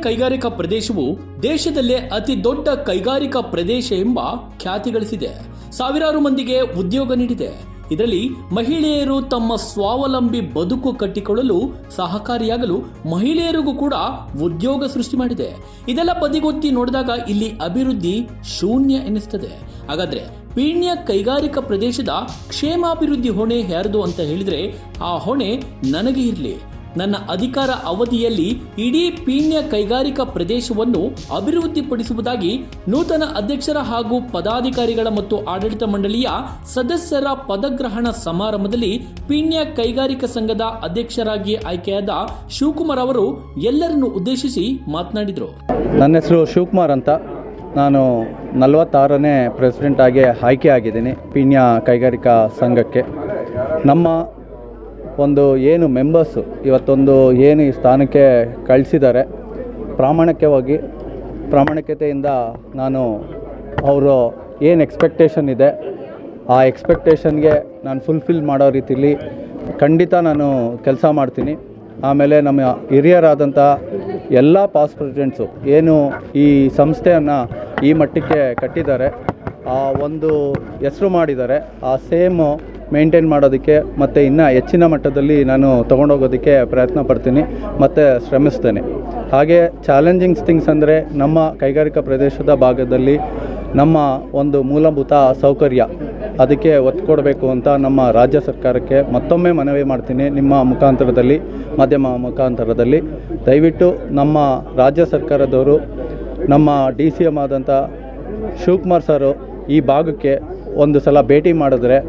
ಕೈಗಾರಿಕಾ ಪ್ರದೇಶವು ದೇಶದಲ್ಲೇ ಅತಿ ದೊಡ್ಡ ಕೈಗಾರಿಕಾ ಪ್ರದೇಶ ಎಂಬ ಖ್ಯಾತಿ ಗಳಿಸಿದೆ. ಸಾವಿರಾರು ಮಂದಿಗೆ ಉದ್ಯೋಗ ನೀಡಿದೆ. ಇದರಲ್ಲಿ ಮಹಿಳೆಯರು ತಮ್ಮ ಸ್ವಾವಲಂಬಿ ಬದುಕು ಕಟ್ಟಿಕೊಳ್ಳಲು ಸಹಕಾರಿಯಾಗಲು ಮಹಿಳೆಯರಿಗೂ ಕೂಡ ಉದ್ಯೋಗ ಸೃಷ್ಟಿ ಮಾಡಿದೆ. ಇದೆಲ್ಲ ಬದಿಗೊತ್ತಿ ನೋಡಿದಾಗ ಇಲ್ಲಿ ಅಭಿವೃದ್ಧಿ ಶೂನ್ಯ ಎನಿಸ್ತದೆ. ಹಾಗಾದ್ರೆ ಪೀಣ್ಯ ಕೈಗಾರಿಕಾ ಪ್ರದೇಶದ ಕ್ಷೇಮಾಭಿವೃದ್ಧಿ ಹೊಣೆ ಯಾರದು ಅಂತ ಹೇಳಿದ್ರೆ ಆ ಹೊಣೆ ನನಗೆ ಇರಲಿ. ನನ್ನ ಅಧಿಕಾರ ಅವಧಿಯಲ್ಲಿ ಇಡೀ ಪೀಣ್ಯ ಕೈಗಾರಿಕಾ ಪ್ರದೇಶವನ್ನು ಅಭಿವೃದ್ಧಿಪಡಿಸುವುದಾಗಿ ನೂತನ ಅಧ್ಯಕ್ಷರ ಹಾಗೂ ಪದಾಧಿಕಾರಿಗಳ ಮತ್ತು ಆಡಳಿತ ಮಂಡಳಿಯ ಸದಸ್ಯರ ಪದಗ್ರಹಣ ಸಮಾರಂಭದಲ್ಲಿ ಪೀಣ್ಯ ಕೈಗಾರಿಕಾ ಸಂಘದ ಅಧ್ಯಕ್ಷರಾಗಿ ಆಯ್ಕೆಯಾದ ಶಿವಕುಮಾರ್ ಅವರು ಎಲ್ಲರನ್ನು ಉದ್ದೇಶಿಸಿ ಮಾತನಾಡಿದರು. ನನ್ನ ಹೆಸರು ಶಿವಕುಮಾರ್ ಅಂತ. ನಾನು 46ನೇ ಪ್ರೆಸಿಡೆಂಟ್ ಆಗಿ ಆಯ್ಕೆಯಾಗಿದ್ದೀನಿ ಪೀಣ್ಯ ಕೈಗಾರಿಕಾ ಸಂಘಕ್ಕೆ. ನಮ್ಮ ಒಂದು ಏನು ಮೆಂಬರ್ಸು ಇವತ್ತೊಂದು ಏನು ಈ ಸ್ಥಾನಕ್ಕೆ ಕಳಿಸಿದ್ದಾರೆ, ಪ್ರಾಮಾಣಿಕತೆಯಿಂದ ನಾನು ಅವರು ಏನು ಎಕ್ಸ್ಪೆಕ್ಟೇಷನ್ ಇದೆ ಆ ಎಕ್ಸ್ಪೆಕ್ಟೇಷನ್ಗೆ ನಾನು ಫುಲ್ಫಿಲ್ ಮಾಡೋ ರೀತಿಲಿ ಖಂಡಿತ ನಾನು ಕೆಲಸ ಮಾಡ್ತೀನಿ. ಆಮೇಲೆ ನಮ್ಮ ಹಿರಿಯರಾದಂಥ ಎಲ್ಲ ಪಾಸ್ಟ್ ಪ್ರೆಸಿಡೆಂಟ್ಸು ಏನು ಈ ಸಂಸ್ಥೆಯನ್ನು ಈ ಮಟ್ಟಕ್ಕೆ ಕಟ್ಟಿದ್ದಾರೆ, ಆ ಒಂದು ಹೆಸರು ಮಾಡಿದ್ದಾರೆ, ಆ ಸೇಮು ಮೇಂಟೈನ್ ಮಾಡೋದಕ್ಕೆ ಮತ್ತು ಇನ್ನೂ ಹೆಚ್ಚಿನ ಮಟ್ಟದಲ್ಲಿ ನಾನು ತೊಗೊಂಡೋಗೋದಕ್ಕೆ ಪ್ರಯತ್ನ ಪಡ್ತೀನಿ ಮತ್ತು ಶ್ರಮಿಸ್ತೇನೆ. ಹಾಗೆ ಚಾಲೆಂಜಿಂಗ್ಸ್ ಥಿಂಗ್ಸ್ ಅಂದರೆ ನಮ್ಮ ಕೈಗಾರಿಕಾ ಪ್ರದೇಶದ ಭಾಗದಲ್ಲಿ ನಮ್ಮ ಒಂದು ಮೂಲಭೂತ ಸೌಕರ್ಯ ಅದಕ್ಕೆ ಒತ್ತು ಕೊಡಬೇಕು ಅಂತ ನಮ್ಮ ರಾಜ್ಯ ಸರ್ಕಾರಕ್ಕೆ ಮತ್ತೊಮ್ಮೆ ಮನವಿ ಮಾಡ್ತೀನಿ. ನಿಮ್ಮ ಮುಖಾಂತರದಲ್ಲಿ, ಮಾಧ್ಯಮ ಮುಖಾಂತರದಲ್ಲಿ ದಯವಿಟ್ಟು ನಮ್ಮ ರಾಜ್ಯ ಸರ್ಕಾರದವರು ನಮ್ಮ DCM ಆದಂಥ ಶಿವಕುಮಾರ್ ಸರು ಈ ಭಾಗಕ್ಕೆ ಒಂದು ಸಲ ಭೇಟಿ ಮಾಡಿದ್ರೆ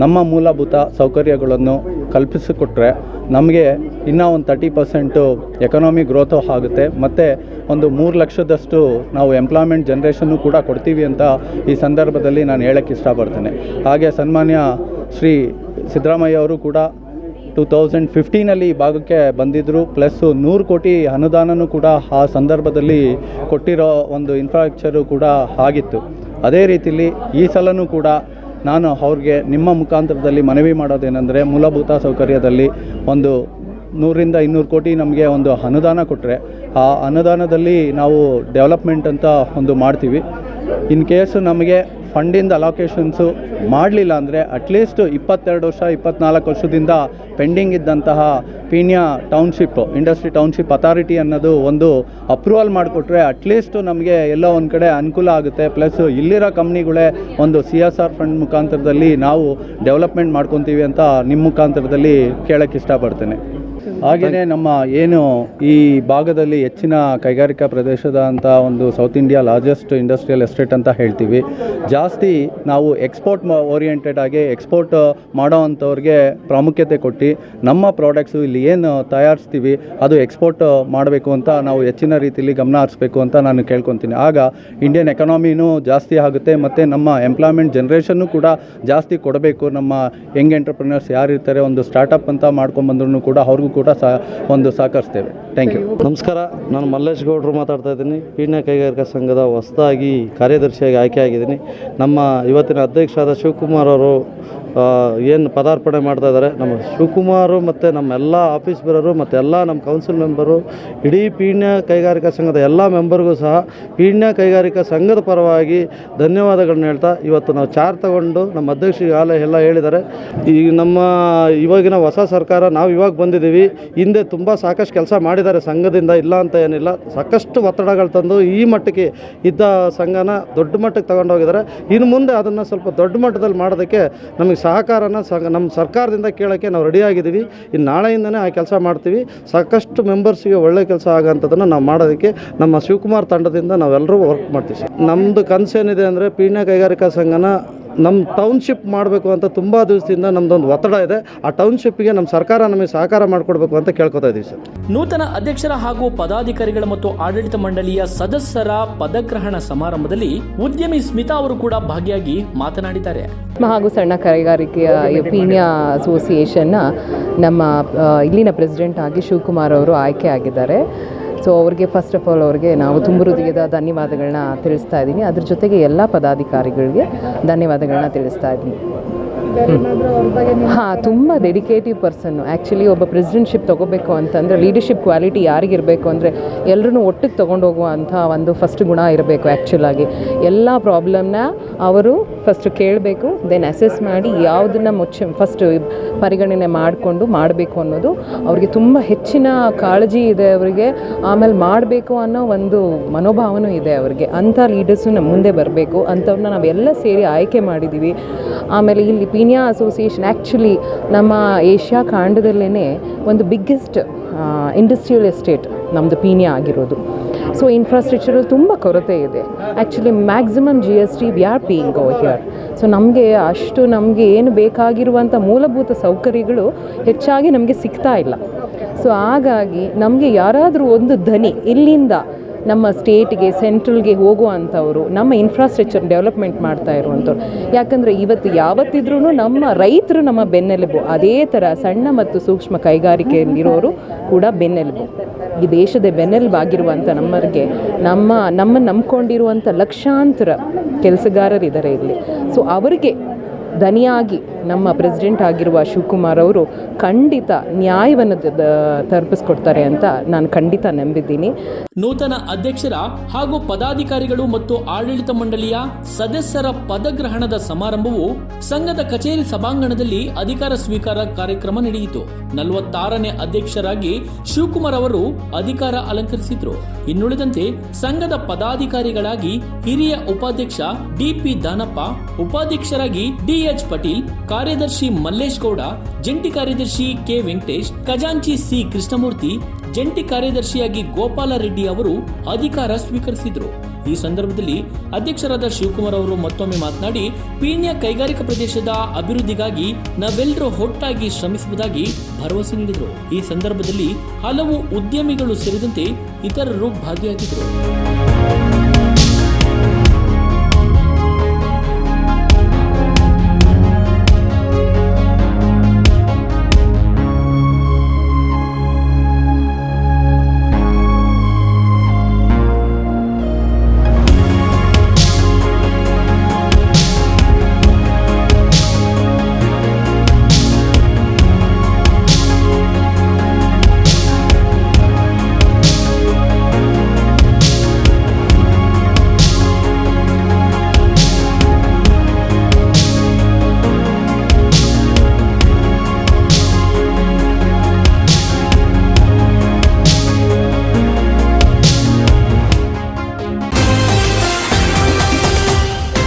ನಮ್ಮ ಮೂಲಭೂತ ಸೌಕರ್ಯಗಳನ್ನು ಕಲ್ಪಿಸಿಕೊಟ್ರೆ ನಮಗೆ ಇನ್ನೂ ಒಂದು 30% ಎಕನಾಮಿ ಗ್ರೋತು ಆಗುತ್ತೆ ಮತ್ತು ಒಂದು 3 ಲಕ್ಷದಷ್ಟು ನಾವು ಎಂಪ್ಲಾಯ್ಮೆಂಟ್ ಜನ್ರೇಷನ್ನು ಕೂಡ ಕೊಡ್ತೀವಿ ಅಂತ ಈ ಸಂದರ್ಭದಲ್ಲಿ ನಾನು ಹೇಳೋಕ್ಕೆ ಇಷ್ಟಪಡ್ತೇನೆ. ಹಾಗೆ ಸನ್ಮಾನ್ಯ ಶ್ರೀ ಸಿದ್ದರಾಮಯ್ಯ ಅವರು ಕೂಡ 2015ನಲ್ಲಿ ಈ ಭಾಗಕ್ಕೆ ಬಂದಿದ್ದರು. ಪ್ಲಸ್ 100 ಕೋಟಿ ಅನುದಾನನೂ ಕೂಡ ಆ ಸಂದರ್ಭದಲ್ಲಿ ಕೊಟ್ಟಿರೋ ಒಂದು ಇನ್ಫ್ರಾಸ್ಟ್ರಕ್ಚರು ಕೂಡ ಆಗಿತ್ತು. ಅದೇ ರೀತಿಯಲ್ಲಿ ಈ ಸಲನೂ ಕೂಡ ನಾನು ಅವ್ರಿಗೆ ನಿಮ್ಮ ಮುಖಾಂತರದಲ್ಲಿ ಮನವಿ ಮಾಡೋದೇನೆಂದರೆ ಮೂಲಭೂತ ಸೌಕರ್ಯದಲ್ಲಿ ಒಂದು 100-200 ಕೋಟಿ ನಮಗೆ ಒಂದು ಅನುದಾನ ಕೊಟ್ಟರೆ ಆ ಅನುದಾನದಲ್ಲಿ ನಾವು ಡೆವಲಪ್ಮೆಂಟ್ ಅಂತ ಒಂದು ಮಾಡ್ತೀವಿ. ಇನ್ ಕೇಸು ನಮಗೆ ಫಂಡಿಂದ ಅಲೋಕೇಶನ್ಸು ಮಾಡಲಿಲ್ಲ ಅಂದರೆ ಅಟ್ಲೀಸ್ಟ್ 22 ವರ್ಷ 24 ವರ್ಷದಿಂದ ಪೆಂಡಿಂಗ್ ಇದ್ದಂತಹ Peenya township industry township authority ಅನ್ನೋದು ಒಂದು ಅಪ್ರೂವಲ್ ಮಾಡಿಕೊಟ್ರೆ ಅಟ್ಲೀಸ್ಟು ನಮಗೆ ಎಲ್ಲೋ ಒಂದು ಕಡೆ ಅನುಕೂಲ ಆಗುತ್ತೆ. ಪ್ಲಸ್ ಇಲ್ಲಿರೋ ಕಂಪ್ನಿಗಳೇ ಒಂದು CSR ಫಂಡ್ ಮುಖಾಂತರದಲ್ಲಿ ನಾವು ಡೆವಲಪ್ಮೆಂಟ್ ಮಾಡ್ಕೊತೀವಿ ಅಂತ ನಿಮ್ಮ ಮುಖಾಂತರದಲ್ಲಿ ಕೇಳೋಕ್ಕೆ ಇಷ್ಟಪಡ್ತೇನೆ. ಹಾಗೆಯೇ ನಮ್ಮ ಏನು ಈ ಭಾಗದಲ್ಲಿ ಹೆಚ್ಚಿನ ಕೈಗಾರಿಕಾ ಪ್ರದೇಶದ ಅಂತ ಒಂದು south India largest industrial estate ಅಂತ ಹೇಳ್ತೀವಿ. ಜಾಸ್ತಿ ನಾವು ಎಕ್ಸ್ಪೋರ್ಟ್ ಓರಿಯೆಂಟೆಡ್ ಆಗಿ ಎಕ್ಸ್ಪೋರ್ಟ್ ಮಾಡೋ ಅಂಥವ್ರಿಗೆ ಪ್ರಾಮುಖ್ಯತೆ ಕೊಟ್ಟು ನಮ್ಮ ಪ್ರಾಡಕ್ಟ್ಸು ಇಲ್ಲಿ ಏನು ತಯಾರಿಸ್ತೀವಿ ಅದು ಎಕ್ಸ್ಪೋರ್ಟ್ ಮಾಡಬೇಕು ಅಂತ ನಾವು ಹೆಚ್ಚಿನ ರೀತಿಯಲ್ಲಿ ಗಮನ ಹರಿಸ್ಬೇಕು ಅಂತ ನಾನು ಕೇಳ್ಕೊತೀನಿ. ಆಗ ಇಂಡಿಯನ್ ಎಕಾನಮಿನೂ ಜಾಸ್ತಿ ಆಗುತ್ತೆ ಮತ್ತು ನಮ್ಮ ಎಂಪ್ಲಾಯ್ಮೆಂಟ್ ಜನ್ರೇಷನ್ನು ಕೂಡ ಜಾಸ್ತಿ ಕೊಡಬೇಕು. ನಮ್ಮ ಯಂಗ್ ಎಂಟರ್ಪ್ರಿನರ್ಸ್ ಯಾರಿರ್ತಾರೆ ಒಂದು ಸ್ಟಾರ್ಟಪ್ ಅಂತ ಮಾಡ್ಕೊಂಡ್ಬಂದ್ರೂ ಕೂಡ ಅವ್ರಿಗೂ ಕೂಡ ಒಂದು ಸಹಕರಿಸ್ತೇವೆ. Thank you. ನಮಸ್ಕಾರ, ನಾನು ಮಲ್ಲೇಶ್ ಗೌಡರು ಮಾತಾಡ್ತಾ ಇದ್ದೀನಿ. ಪೀಣ್ಯ ಕೈಗಾರಿಕಾ ಸಂಘದ ಹೊಸದಾಗಿ ಕಾರ್ಯದರ್ಶಿಯಾಗಿ ಆಯ್ಕೆಯಾಗಿದ್ದೀನಿ. ನಮ್ಮ ಇವತ್ತಿನ ಅಧ್ಯಕ್ಷರಾದ ಶಿವಕುಮಾರ್ ಅವರು ಏನು ಪದಾರ್ಪಣೆ ಮಾಡ್ತಾ ಇದ್ದಾರೆ. ನಮ್ಮ ಶಿವಕುಮಾರು ಮತ್ತು ನಮ್ಮೆಲ್ಲ ಆಫೀಸ್ ಬೇರರು ಮತ್ತು ಎಲ್ಲ ನಮ್ಮ ಕೌನ್ಸಿಲ್ ಮೆಂಬರು, ಇಡೀ ಪೀಣ್ಯ ಕೈಗಾರಿಕಾ ಸಂಘದ ಎಲ್ಲ ಮೆಂಬರ್ಗೂ ಸಹ ಪೀಣ್ಯ ಕೈಗಾರಿಕಾ ಸಂಘದ ಪರವಾಗಿ ಧನ್ಯವಾದಗಳನ್ನ ಹೇಳ್ತಾ ಇವತ್ತು ನಾವು ಚಾರ್ಜ್ ತಗೊಂಡು ನಮ್ಮ ಅಧ್ಯಕ್ಷರಿಗೆ ಎಲ್ಲ ಹೇಳಿದ್ದಾರೆ. ಈಗ ನಮ್ಮ ಇವಾಗಿನ ಹೊಸ ಸರ್ಕಾರ ನಾವು ಇವಾಗ ಬಂದಿದ್ದೀವಿ. ಹಿಂದೆ ತುಂಬ ಸಾಕಷ್ಟು ಕೆಲಸ ಮಾಡಿದ್ದಾರೆ ಸಂಘದಿಂದ, ಇಲ್ಲ ಅಂತ ಏನಿಲ್ಲ. ಸಾಕಷ್ಟು ಒತ್ತಡಗಳು ತಂದು ಈ ಮಟ್ಟಕ್ಕೆ ಇದ್ದ ಸಂಘನ ದೊಡ್ಡ ಮಟ್ಟಕ್ಕೆ ತಗೊಂಡೋಗಿದ್ದಾರೆ. ಇನ್ನು ಮುಂದೆ ಅದನ್ನು ಸ್ವಲ್ಪ ದೊಡ್ಡ ಮಟ್ಟದಲ್ಲಿ ಮಾಡೋದಕ್ಕೆ ನಮಗೆ ಸಹಕಾರನ ನಮ್ಮ ಸರ್ಕಾರದಿಂದ ಕೇಳೋಕ್ಕೆ ನಾವು ರೆಡಿಯಾಗಿದ್ದೀವಿ. ಇನ್ನು ನಾಳೆಯಿಂದನೇ ಆ ಕೆಲಸ ಮಾಡ್ತೀವಿ. ಸಾಕಷ್ಟು ಮೆಂಬರ್ಸಿಗೆ ಒಳ್ಳೆ ಕೆಲಸ ಆಗೋಂಥದ್ದನ್ನು ನಾವು ಮಾಡೋದಕ್ಕೆ ನಮ್ಮ ಶಿವಕುಮಾರ್ ತಂಡದಿಂದ ನಾವೆಲ್ಲರೂ ವರ್ಕ್ ಮಾಡ್ತೀವಿ. ನಮ್ಮದು ಕನಸೇನಿದೆ ಅಂದರೆ ಪೀಣ್ಯ ಕೈಗಾರಿಕಾ ಸಂಘನ ನಮ್ಮ ಟೌನ್ಶಿಪ್ ಮಾಡಬೇಕು ಅಂತ ತುಂಬ ದಿವಸದಿಂದ ನಮ್ಮದೊಂದು ಒತ್ತಡ ಇದೆ. ಆ ಟೌನ್ಶಿಪ್ಗೆ ನಮ್ಮ ಸರ್ಕಾರ ನಮಗೆ ಸಹಕಾರ ಮಾಡಿಕೊಡ್ಬೇಕು ಅಂತ ಕೇಳ್ಕೊತಾ ಇದ್ದೀವಿ ಸರ್. ನೂತನ ಅಧ್ಯಕ್ಷರ ಹಾಗೂ ಪದಾಧಿಕಾರಿಗಳ ಮತ್ತು ಆಡಳಿತ ಮಂಡಳಿಯ ಸದಸ್ಯರ ಪದಗ್ರಹಣ ಸಮಾರಂಭದಲ್ಲಿ ಉದ್ಯಮಿ ಸ್ಮಿತಾ ಅವರು ಕೂಡ ಭಾಗಿಯಾಗಿ ಮಾತನಾಡಿದ್ದಾರೆ. ಹಾಗೂ ಸಣ್ಣ ಕೈಗಾರಿಕೆಯ ಪೀಣ್ಯ ಅಸೋಸಿಯೇಷನ್ನ ನಮ್ಮ ಇಲ್ಲಿನ ಪ್ರೆಸಿಡೆಂಟ್ ಆಗಿ ಶಿವಕುಮಾರ್ ಅವರು ಆಯ್ಕೆ ಆಗಿದ್ದಾರೆ. ಸೊ ಅವ್ರಿಗೆ ಫಸ್ಟ್ ಆಫ್ ಆಲ್ ಅವ್ರಿಗೆ ನಾವು ತುಂಬ ಹೃದಯದ ಧನ್ಯವಾದಗಳನ್ನ ತಿಳಿಸ್ತಾ ಇದ್ದೀನಿ. ಅದ್ರ ಜೊತೆಗೆ ಎಲ್ಲ ಪದಾಧಿಕಾರಿಗಳಿಗೆ ಧನ್ಯವಾದಗಳನ್ನ ತಿಳಿಸ್ತಾ ಇದ್ದೀನಿ. ಹಾಂ, ತುಂಬ ಡೆಡಿಕೇಟಿವ್ ಪರ್ಸನ್ನು. ಆ್ಯಕ್ಚುಲಿ ಒಬ್ಬ ಪ್ರೆಸಿಡೆಂಟ್ಶಿಪ್ ತೊಗೋಬೇಕು ಅಂತಂದರೆ ಲೀಡರ್ಶಿಪ್ ಕ್ವಾಲಿಟಿ ಯಾರಿಗಿರಬೇಕು ಅಂದರೆ ಎಲ್ಲರೂ ಒಟ್ಟಿಗೆ ತೊಗೊಂಡೋಗುವಂಥ ಒಂದು ಫಸ್ಟ್ ಗುಣ ಇರಬೇಕು. ಆ್ಯಕ್ಚುಲಾಗಿ ಎಲ್ಲ ಪ್ರಾಬ್ಲಮ್ನ ಅವರು ಫಸ್ಟ್ ಕೇಳಬೇಕು, ದೆನ್ ಅಸೆಸ್ ಮಾಡಿ ಯಾವುದನ್ನು ಫಸ್ಟ್ ಪರಿಗಣನೆ ಮಾಡಿಕೊಂಡು ಮಾಡಬೇಕು ಅನ್ನೋದು ಅವ್ರಿಗೆ ತುಂಬ ಹೆಚ್ಚಿನ ಕಾಳಜಿ ಇದೆ ಅವರಿಗೆ. ಆಮೇಲೆ ಮಾಡಬೇಕು ಅನ್ನೋ ಒಂದು ಮನೋಭಾವನೂ ಇದೆ ಅವರಿಗೆ. ಅಂಥ ಲೀಡರ್ಸು ನಮ್ಮ ಮುಂದೆ ಬರಬೇಕು. ಅಂಥವ್ರನ್ನ ನಾವೆಲ್ಲ ಸೇರಿ ಆಯ್ಕೆ ಮಾಡಿದ್ದೀವಿ. ಆಮೇಲೆ ಇಲ್ಲಿ ಪೀಣ್ಯ ಅಸೋಸಿಯೇಷನ್ ಆ್ಯಕ್ಚುಲಿ ನಮ್ಮ ಏಷ್ಯಾ ಖಂಡದಲ್ಲೇ ಒಂದು ಬಿಗ್ಗೆಸ್ಟ್ ಇಂಡಸ್ಟ್ರಿಯಲ್ ಎಸ್ಟೇಟ್ ನಮ್ಮದು ಪೀಣ್ಯ ಆಗಿರೋದು. ಸೊ ಇನ್ಫ್ರಾಸ್ಟ್ರಕ್ಚರಲ್ಲಿ ತುಂಬ ಕೊರತೆ ಇದೆ. Actually maximum GST we are paying over here. So ನಮಗೆ ನಮಗೆ ಏನು ಬೇಕಾಗಿರುವಂಥ ಮೂಲಭೂತ ಸೌಕರ್ಯಗಳು ಹೆಚ್ಚಾಗಿ ನಮಗೆ ಸಿಗ್ತಾ ಇಲ್ಲ. ಸೊ ಹಾಗಾಗಿ ನಮಗೆ ಯಾರಾದರೂ ಒಂದು ಧ್ವನಿ ಇಲ್ಲಿಂದ ನಮ್ಮ ಸ್ಟೇಟ್ಗೆ ಸೆಂಟ್ರಲ್ಗೆ ಹೋಗುವಂಥವ್ರು, ನಮ್ಮ ಇನ್ಫ್ರಾಸ್ಟ್ರಕ್ಚರ್ ಡೆವಲಪ್ಮೆಂಟ್ ಮಾಡ್ತಾ ಇರುವಂಥವ್ರು. ಯಾಕಂದರೆ ಇವತ್ತು ಯಾವತ್ತಿದ್ರೂ ನಮ್ಮ ರೈತರು ನಮ್ಮ ಬೆನ್ನೆಲುಬು. ಅದೇ ಥರ ಸಣ್ಣ ಮತ್ತು ಸೂಕ್ಷ್ಮ ಕೈಗಾರಿಕೆಯಲ್ಲಿರೋರು ಕೂಡ ಬೆನ್ನೆಲುಬು. ಈ ದೇಶದ ಬೆನ್ನೆಲುಬಾಗಿರುವಂಥ ನಮ್ಮರಿಗೆ ನಮ್ಮನ್ನು ನಂಬ್ಕೊಂಡಿರುವಂಥ ಲಕ್ಷಾಂತರ ಕೆಲಸಗಾರರಿದ್ದಾರೆ ಇಲ್ಲಿ. ಸೊ ಅವರಿಗೆ ದನಿಯಾಗಿ ನಮ್ಮ ಪ್ರೆಸಿಡೆಂಟ್ ಆಗಿರುವ ಶಿವಕುಮಾರ್ ಅವರು ಖಂಡಿತ ನ್ಯಾಯವನ್ನು ತಲುಪಿಸ್ಕೊಡ್ತಾರೆ ಅಂತ ನಾನು ಖಂಡಿತ ನಂಬಿದ್ದೀನಿ. ನೂತನ ಅಧ್ಯಕ್ಷರ ಹಾಗೂ ಪದಾಧಿಕಾರಿಗಳು ಮತ್ತು ಆಡಳಿತ ಮಂಡಳಿಯ ಸದಸ್ಯರ ಪದಗ್ರಹಣದ ಸಮಾರಂಭವು ಸಂಘದ ಕಚೇರಿ ಸಭಾಂಗಣದಲ್ಲಿ ಅಧಿಕಾರ ಸ್ವೀಕಾರ ಕಾರ್ಯಕ್ರಮ ನಡೆಯಿತು. 46ನೇ ಅಧ್ಯಕ್ಷರಾಗಿ ಶಿವಕುಮಾರ್ ಅವರು ಅಧಿಕಾರ ಅಲಂಕರಿಸಿದ್ರು. ಇನ್ನುಳಿದಂತೆ ಸಂಘದ ಪದಾಧಿಕಾರಿಗಳಾಗಿ ಹಿರಿಯ ಉಪಾಧ್ಯಕ್ಷ DP ದಾನಪ್ಪ, ಉಪಾಧ್ಯಕ್ಷರಾಗಿ DH ಪಾಟೀಲ್, ಕಾರ್ಯದರ್ಶಿ ಮಲ್ಲೇಶ್ ಗೌಡ, ಜಂಟಿ ಕಾರ್ಯದರ್ಶಿ K ವೆಂಕಟೇಶ್, ಖಜಾಂಚಿ C ಕೃಷ್ಣಮೂರ್ತಿ, ಜಂಟಿ ಕಾರ್ಯದರ್ಶಿಯಾಗಿ ಗೋಪಾಲ ರೆಡ್ಡಿ ಅವರು ಅಧಿಕಾರ ಸ್ವೀಕರಿಸಿದರು. ಈ ಸಂದರ್ಭದಲ್ಲಿ ಅಧ್ಯಕ್ಷರಾದ ಶಿವಕುಮಾರ್ ಅವರು ಮತ್ತೊಮ್ಮೆ ಮಾತನಾಡಿ, ಪೀಣ್ಯ ಕೈಗಾರಿಕಾ ಪ್ರದೇಶದ ಅಭಿವೃದ್ಧಿಗಾಗಿ ನಾವೆಲ್ಲರೂ ಒಟ್ಟಾಗಿ ಶ್ರಮಿಸುವುದಾಗಿ ಭರವಸೆ ನೀಡಿದರು. ಈ ಸಂದರ್ಭದಲ್ಲಿ ಹಲವು ಉದ್ಯಮಿಗಳು ಸೇರಿದಂತೆ ಇತರರು ಭಾಗಿಯಾಗಿದ್ದರು.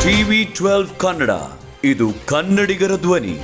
TV12 ಕನ್ನಡ, ಇದು ಕನ್ನಡಿಗರ ಧ್ವನಿ.